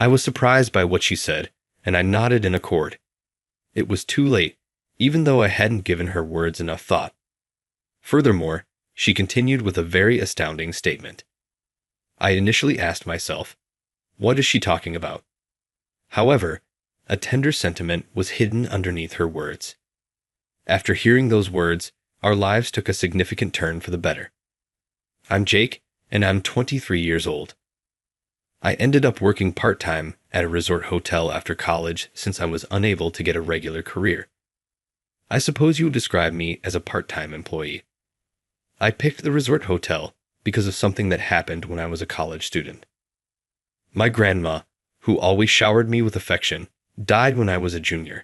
I was surprised by what she said, and I nodded in accord. It was too late, even though I hadn't given her words enough thought. Furthermore, she continued with a very astounding statement. I initially asked myself, what is she talking about? However, a tender sentiment was hidden underneath her words. After hearing those words, our lives took a significant turn for the better. I'm Jake, and I'm 23 years old. I ended up working part-time at a resort hotel after college since I was unable to get a regular career. I suppose you would describe me as a part-time employee. I picked the resort hotel because of something that happened when I was a college student. My grandma, who always showered me with affection, died when I was a junior.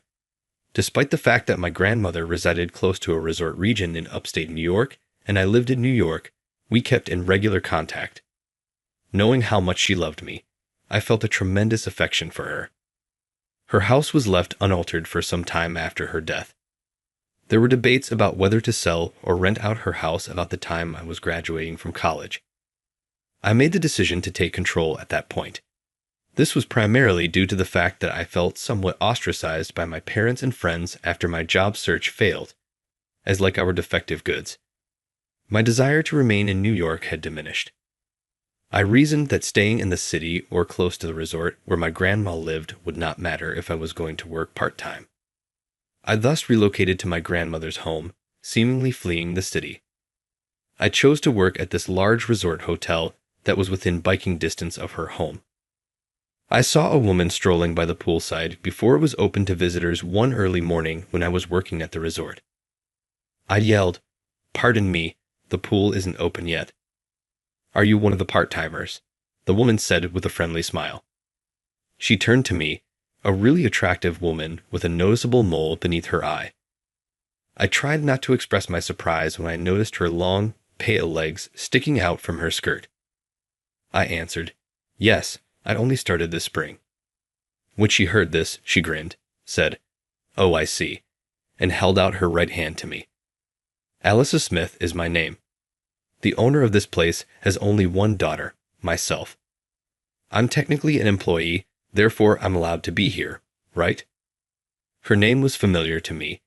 Despite the fact that my grandmother resided close to a resort region in upstate New York and I lived in New York, we kept in regular contact. Knowing how much she loved me, I felt a tremendous affection for her. Her house was left unaltered for some time after her death. There were debates about whether to sell or rent out her house about the time I was graduating from college. I made the decision to take control at that point. This was primarily due to the fact that I felt somewhat ostracized by my parents and friends after my job search failed, as like I were defective goods. My desire to remain in New York had diminished. I reasoned that staying in the city or close to the resort where my grandma lived would not matter if I was going to work part-time. I thus relocated to my grandmother's home, seemingly fleeing the city. I chose to work at this large resort hotel that was within biking distance of her home. I saw a woman strolling by the poolside before it was open to visitors one early morning when I was working at the resort. I yelled, "Pardon me, the pool isn't open yet." "Are you one of the part-timers?" the woman said with a friendly smile. She turned to me, a really attractive woman with a noticeable mole beneath her eye. I tried not to express my surprise when I noticed her long, pale legs sticking out from her skirt. I answered, "Yes, I only started this spring." When she heard this, she grinned, said, "Oh, I see," and held out her right hand to me. Alyssa Smith is my name. The owner of this place has only one daughter, myself. I'm technically an employee, therefore I'm allowed to be here, right? Her name was familiar to me,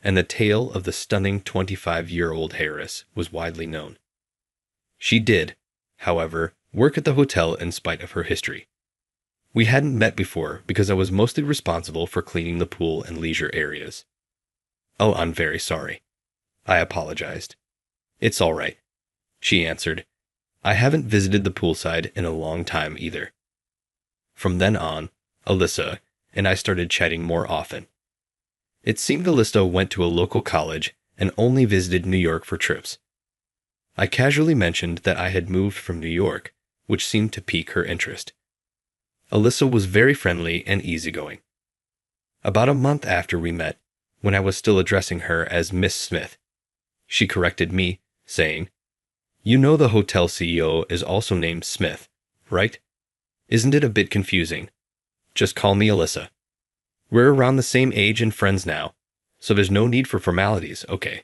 and the tale of the stunning 25-year-old heiress was widely known. She did, however, work at the hotel in spite of her history. We hadn't met before because I was mostly responsible for cleaning the pool and leisure areas. "Oh, I'm very sorry." I apologized. "It's all right," she answered. "I haven't visited the poolside in a long time either." From then on, Alyssa and I started chatting more often. It seemed Alyssa went to a local college and only visited New York for trips. I casually mentioned that I had moved from New York, which seemed to pique her interest. Alyssa was very friendly and easygoing. About a month after we met, when I was still addressing her as Miss Smith, she corrected me, saying, "You know the hotel CEO is also named Smith, right? Isn't it a bit confusing? Just call me Alyssa. We're around the same age and friends now, so there's no need for formalities, okay?"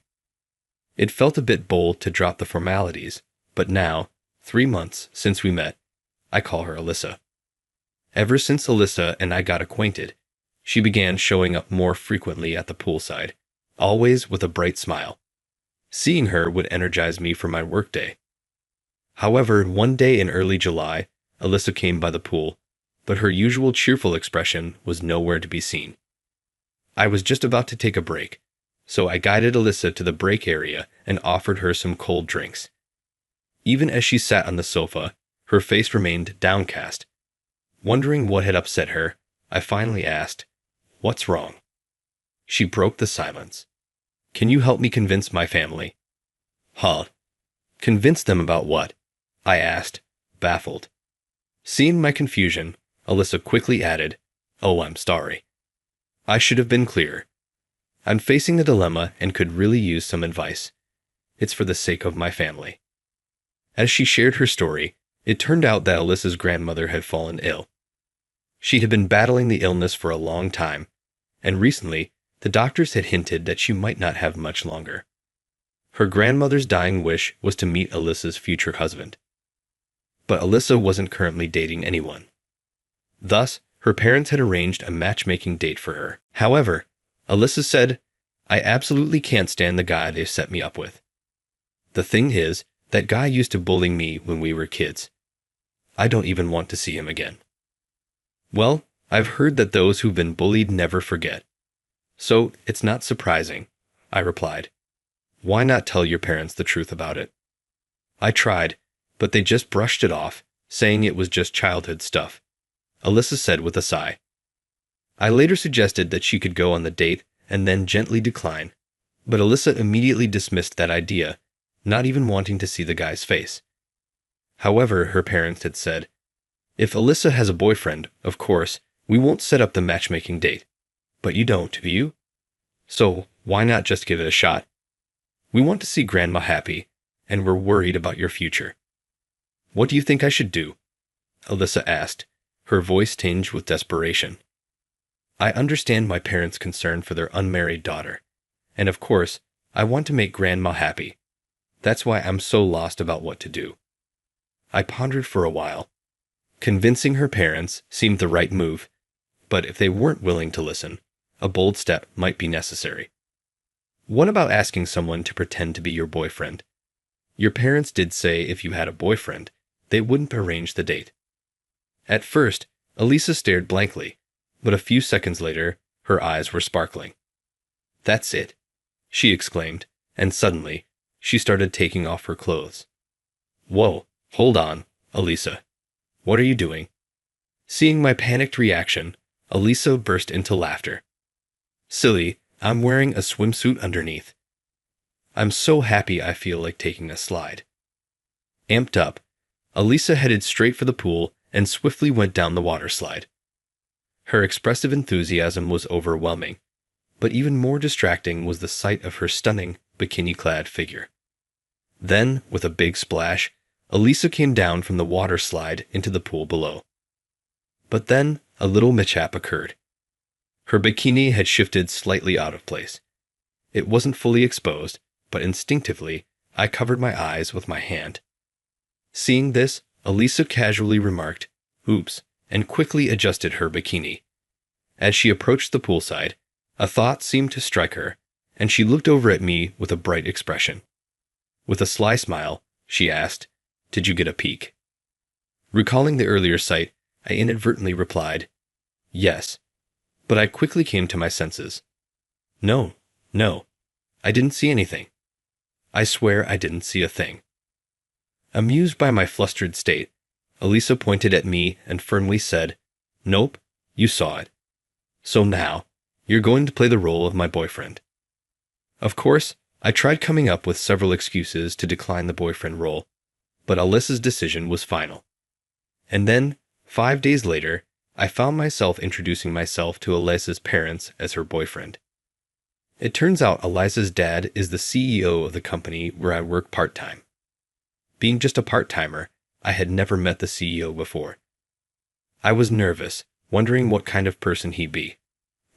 It felt a bit bold to drop the formalities, but now, 3 months since we met, I call her Alyssa. Ever since Alyssa and I got acquainted, she began showing up more frequently at the poolside, always with a bright smile. Seeing her would energize me for my workday. However, one day in early July, Alyssa came by the pool, but her usual cheerful expression was nowhere to be seen. I was just about to take a break, so I guided Alyssa to the break area and offered her some cold drinks. Even as she sat on the sofa, her face remained downcast. Wondering what had upset her, I finally asked, "What's wrong?" She broke the silence. "Can you help me convince my family?" "Huh? Convince them about what?" I asked, baffled. Seeing my confusion, Alyssa quickly added, "Oh, I'm sorry. I should have been clearer. I'm facing a dilemma and could really use some advice. It's for the sake of my family." As she shared her story, it turned out that Alyssa's grandmother had fallen ill. She had been battling the illness for a long time, and recently, the doctors had hinted that she might not have much longer. Her grandmother's dying wish was to meet Alyssa's future husband. But Alyssa wasn't currently dating anyone. Thus, her parents had arranged a matchmaking date for her. However, Alyssa said, "I absolutely can't stand the guy they've set me up with. The thing is, that guy used to bully me when we were kids. I don't even want to see him again." Well, I've heard that those who've been bullied never forget. So, it's not surprising, I replied. Why not tell your parents the truth about it? I tried, but they just brushed it off, saying it was just childhood stuff, Alyssa said with a sigh. I later suggested that she could go on the date and then gently decline, but Alyssa immediately dismissed that idea, not even wanting to see the guy's face. However, her parents had said, "If Alyssa has a boyfriend, of course, we won't set up the matchmaking date. But you don't, do you? So, why not just give it a shot? We want to see Grandma happy, and we're worried about your future." "What do you think I should do?" Alyssa asked, her voice tinged with desperation. I understand my parents' concern for their unmarried daughter, and of course, I want to make Grandma happy. That's why I'm so lost about what to do. I pondered for a while. Convincing her parents seemed the right move, but if they weren't willing to listen, a bold step might be necessary. What about asking someone to pretend to be your boyfriend? Your parents did say if you had a boyfriend, they wouldn't arrange the date. At first, Elisa stared blankly, but a few seconds later, her eyes were sparkling. "That's it," she exclaimed, and suddenly, she started taking off her clothes. "Whoa, hold on, Elisa. What are you doing?" Seeing my panicked reaction, Elisa burst into laughter. "Silly, I'm wearing a swimsuit underneath. I'm so happy I feel like taking a slide." Amped up, Elisa headed straight for the pool and swiftly went down the water slide. Her expressive enthusiasm was overwhelming, but even more distracting was the sight of her stunning, bikini-clad figure. Then, with a big splash, Elisa came down from the water slide into the pool below. But then, a little mishap occurred. Her bikini had shifted slightly out of place. It wasn't fully exposed, but instinctively, I covered my eyes with my hand. Seeing this, Elisa casually remarked, "Oops," and quickly adjusted her bikini. As she approached the poolside, a thought seemed to strike her, and she looked over at me with a bright expression. With a sly smile, she asked, "Did you get a peek?" Recalling the earlier sight, I inadvertently replied, "Yes," but I quickly came to my senses. No, I didn't see anything. I swear I didn't see a thing." Amused by my flustered state, Elisa pointed at me and firmly said, "Nope, you saw it. So now, you're going to play the role of my boyfriend." Of course, I tried coming up with several excuses to decline the boyfriend role, but Alyssa's decision was final. And then, 5 days later, I found myself introducing myself to Eliza's parents as her boyfriend. It turns out Eliza's dad is the CEO of the company where I work part-time. Being just a part-timer, I had never met the CEO before. I was nervous, wondering what kind of person he'd be.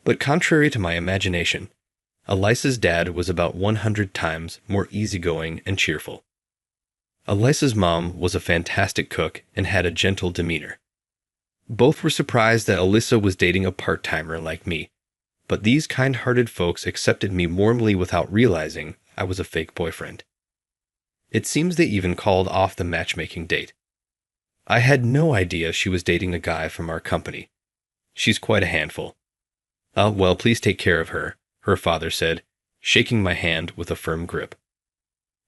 But contrary to my imagination, Eliza's dad was about 100 times more easygoing and cheerful. Eliza's mom was a fantastic cook and had a gentle demeanor. Both were surprised that Alyssa was dating a part-timer like me, but these kind-hearted folks accepted me warmly without realizing I was a fake boyfriend. It seems they even called off the matchmaking date. I had no idea she was dating a guy from our company. She's quite a handful. Well, please take care of her," her father said, shaking my hand with a firm grip.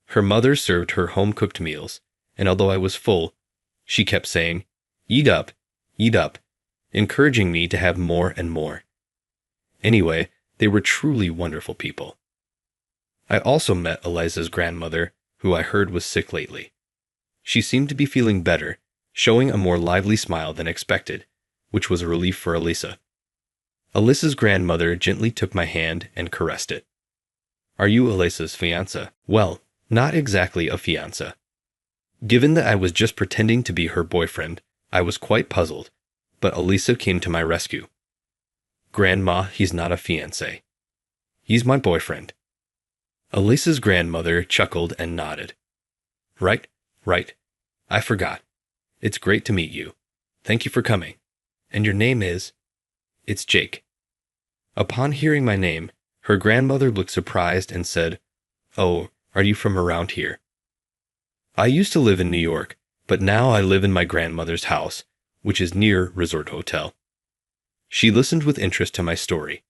Her mother served her home-cooked meals, and although I was full, she kept saying, eat up, encouraging me to have more and more. Anyway, they were truly wonderful people. I also met Eliza's grandmother, who I heard was sick lately. She seemed to be feeling better, showing a more lively smile than expected, which was a relief for Elisa. Alyssa's grandmother gently took my hand and caressed it. "Are you Elisa's fiancé?" Well, not exactly a fiancé. Given that I was just pretending to be her boyfriend, I was quite puzzled, but Elisa came to my rescue. "Grandma, he's not a fiancé. He's my boyfriend." Elisa's grandmother chuckled and nodded. Right. I forgot. It's great to meet you. Thank you for coming." And your name is? It's Jake. Upon hearing my name, her grandmother looked surprised and said, "Oh, are you from around here?" I used to live in New York, but now I live in my grandmother's house, which is near Resort Hotel. She listened with interest to my story.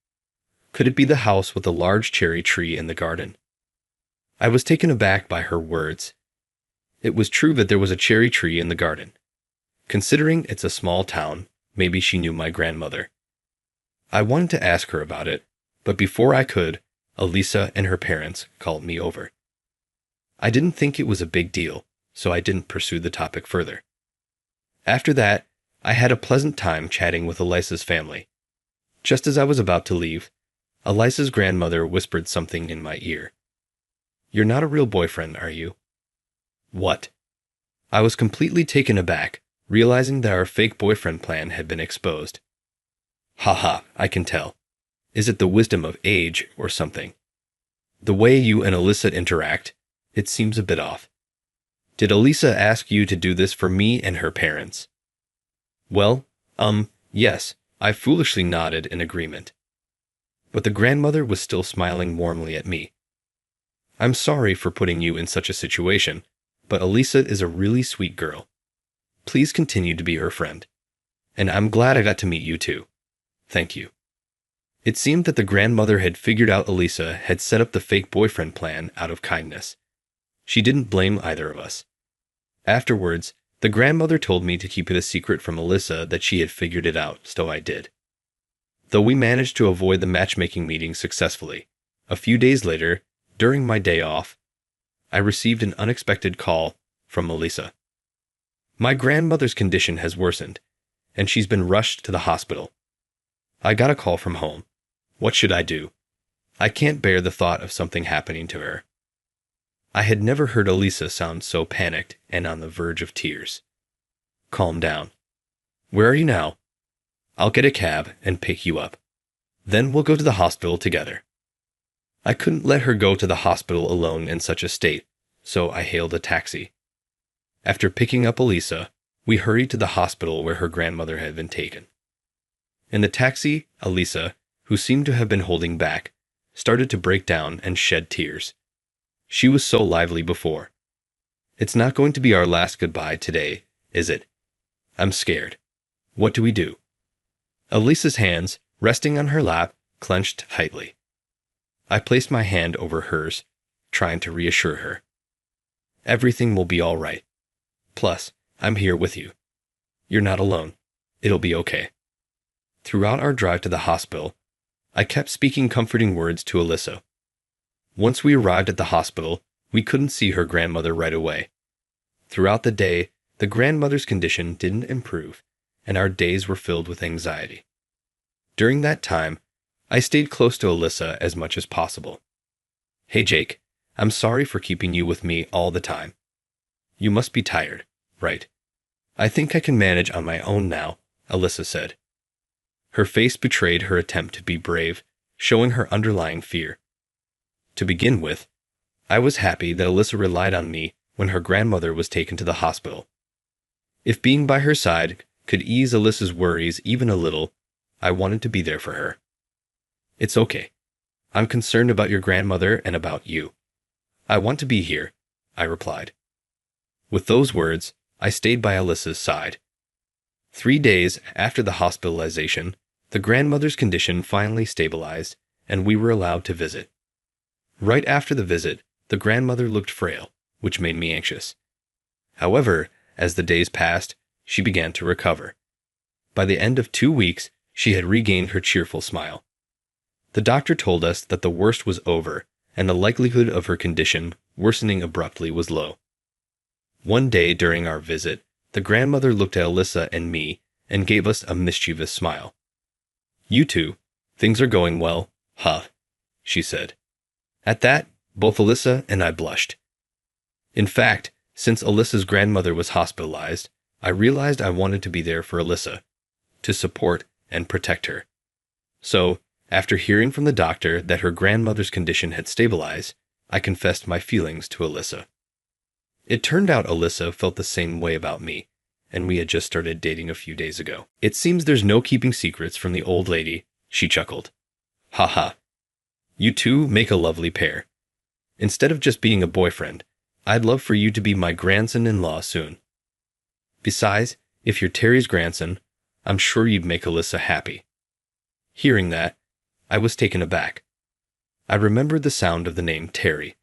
Could it be the house with the large cherry tree in the garden? I was taken aback by her words. It was true that there was a cherry tree in the garden. Considering it's a small town, maybe she knew my grandmother. I wanted to ask her about it, but before I could, Elisa and her parents called me over. I didn't think it was a big deal, so I didn't pursue the topic further. After that, I had a pleasant time chatting with Elisa's family. Just as I was about to leave, Elisa's grandmother whispered something in my ear. "You're not a real boyfriend, are you?" What? I was completely taken aback, realizing that our fake boyfriend plan had been exposed. Haha, I can tell. Is it the wisdom of age or something? The way you and Elisa interact, it seems a bit off. Did Elisa ask you to do this for me and her parents? Well, yes, I foolishly nodded in agreement. But the grandmother was still smiling warmly at me. I'm sorry for putting you in such a situation, but Elisa is a really sweet girl. Please continue to be her friend. And I'm glad I got to meet you too. Thank you. It seemed that the grandmother had figured out Elisa had set up the fake boyfriend plan out of kindness. She didn't blame either of us. Afterwards, the grandmother told me to keep it a secret from Elisa that she had figured it out, so I did. Though we managed to avoid the matchmaking meeting successfully, a few days later, during my day off, I received an unexpected call from Elisa. My grandmother's condition has worsened, and she's been rushed to the hospital. I got a call from home. What should I do? I can't bear the thought of something happening to her. I had never heard Elisa sound so panicked and on the verge of tears. Calm down. Where are you now? I'll get a cab and pick you up. Then we'll go to the hospital together. I couldn't let her go to the hospital alone in such a state, so I hailed a taxi. After picking up Elisa, we hurried to the hospital where her grandmother had been taken. In the taxi, Elisa, who seemed to have been holding back, started to break down and shed tears. She was so lively before. It's not going to be our last goodbye today, is it? I'm scared. What do we do? Elisa's hands, resting on her lap, clenched tightly. I placed my hand over hers, trying to reassure her. Everything will be all right. Plus, I'm here with you. You're not alone. It'll be okay. Throughout our drive to the hospital, I kept speaking comforting words to Elisa. Once we arrived at the hospital, we couldn't see her grandmother right away. Throughout the day, the grandmother's condition didn't improve, and our days were filled with anxiety. During that time, I stayed close to Elisa as much as possible. Hey Jake, I'm sorry for keeping you with me all the time. You must be tired, right? I think I can manage on my own now, Elisa said. Her face betrayed her attempt to be brave, showing her underlying fear. To begin with, I was happy that Elisa relied on me when her grandmother was taken to the hospital. If being by her side could ease Elisa's worries even a little, I wanted to be there for her. It's okay. I'm concerned about your grandmother and about you. I want to be here, I replied. With those words, I stayed by Elisa's side. 3 days after the hospitalization, the grandmother's condition finally stabilized, and we were allowed to visit. Right after the visit, the grandmother looked frail, which made me anxious. However, as the days passed, she began to recover. By the end of 2 weeks, she had regained her cheerful smile. The doctor told us that the worst was over, and the likelihood of her condition worsening abruptly was low. One day during our visit, the grandmother looked at Elisa and me and gave us a mischievous smile. You two, things are going well, huh? She said. At that, both Elisa and I blushed. In fact, since Elisa's grandmother was hospitalized, I realized I wanted to be there for Elisa, to support and protect her. So, after hearing from the doctor that her grandmother's condition had stabilized, I confessed my feelings to Elisa. It turned out Elisa felt the same way about me, and we had just started dating a few days ago. It seems there's no keeping secrets from the old lady, she chuckled. Haha. You two make a lovely pair. Instead of just being a boyfriend, I'd love for you to be my grandson-in-law soon. Besides, if you're Terry's grandson, I'm sure you'd make Alyssa happy. Hearing that, I was taken aback. I remembered the sound of the name Terry.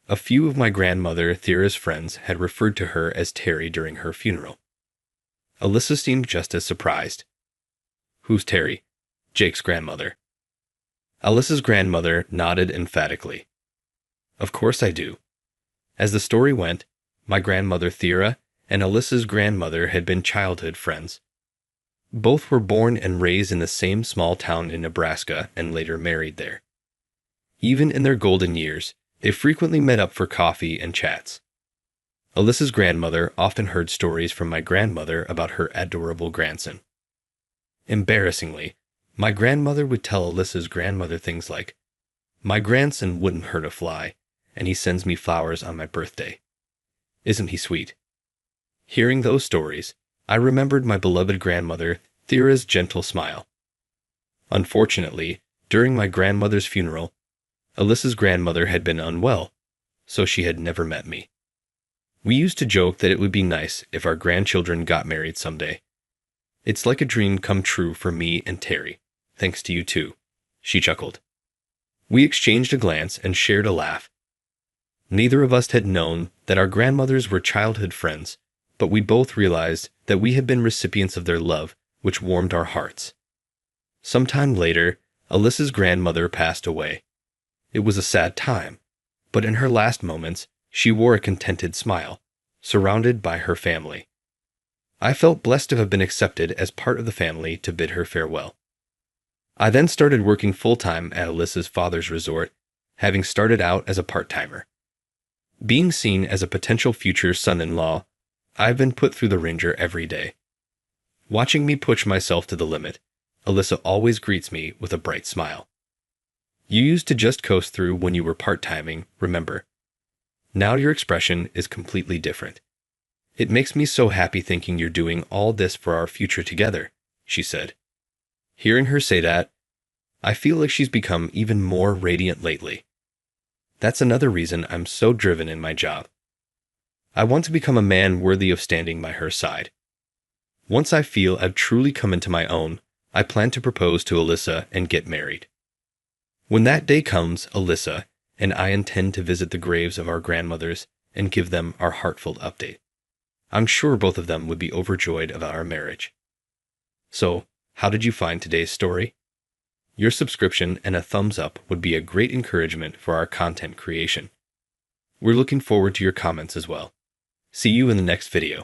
A few of my grandmother Thera's friends had referred to her as Terry during her funeral. Alyssa seemed just as surprised. Who's Terry? Jake's grandmother. Alyssa's grandmother nodded emphatically. Of course I do. As the story went, my grandmother Thera and Alyssa's grandmother had been childhood friends. Both were born and raised in the same small town in Nebraska and later married there. Even in their golden years, they frequently met up for coffee and chats. Alyssa's grandmother often heard stories from my grandmother about her adorable grandson. Embarrassingly, my grandmother would tell Alyssa's grandmother things like, "My grandson wouldn't hurt a fly, and he sends me flowers on my birthday. Isn't he sweet?" Hearing those stories, I remembered my beloved grandmother Thera's gentle smile. Unfortunately, during my grandmother's funeral, Alyssa's grandmother had been unwell, so she had never met me. We used to joke that it would be nice if our grandchildren got married someday. It's like a dream come true for me and Terry, thanks to you too, she chuckled. We exchanged a glance and shared a laugh. Neither of us had known that our grandmothers were childhood friends, but we both realized that we had been recipients of their love, which warmed our hearts. Sometime later, Alyssa's grandmother passed away. It was a sad time, but in her last moments, she wore a contented smile, surrounded by her family. I felt blessed to have been accepted as part of the family to bid her farewell. I then started working full-time at Alyssa's father's resort, having started out as a part-timer. Being seen as a potential future son-in-law, I've been put through the ringer every day. Watching me push myself to the limit, Alyssa always greets me with a bright smile. You used to just coast through when you were part-timing, remember? Now your expression is completely different. It makes me so happy thinking you're doing all this for our future together, she said. Hearing her say that, I feel like she's become even more radiant lately. That's another reason I'm so driven in my job. I want to become a man worthy of standing by her side. Once I feel I've truly come into my own, I plan to propose to Alyssa and get married. When that day comes, Alyssa and I intend to visit the graves of our grandmothers and give them our heartfelt update. I'm sure both of them would be overjoyed about our marriage. So, how did you find today's story? Your subscription and a thumbs up would be a great encouragement for our content creation. We're looking forward to your comments as well. See you in the next video.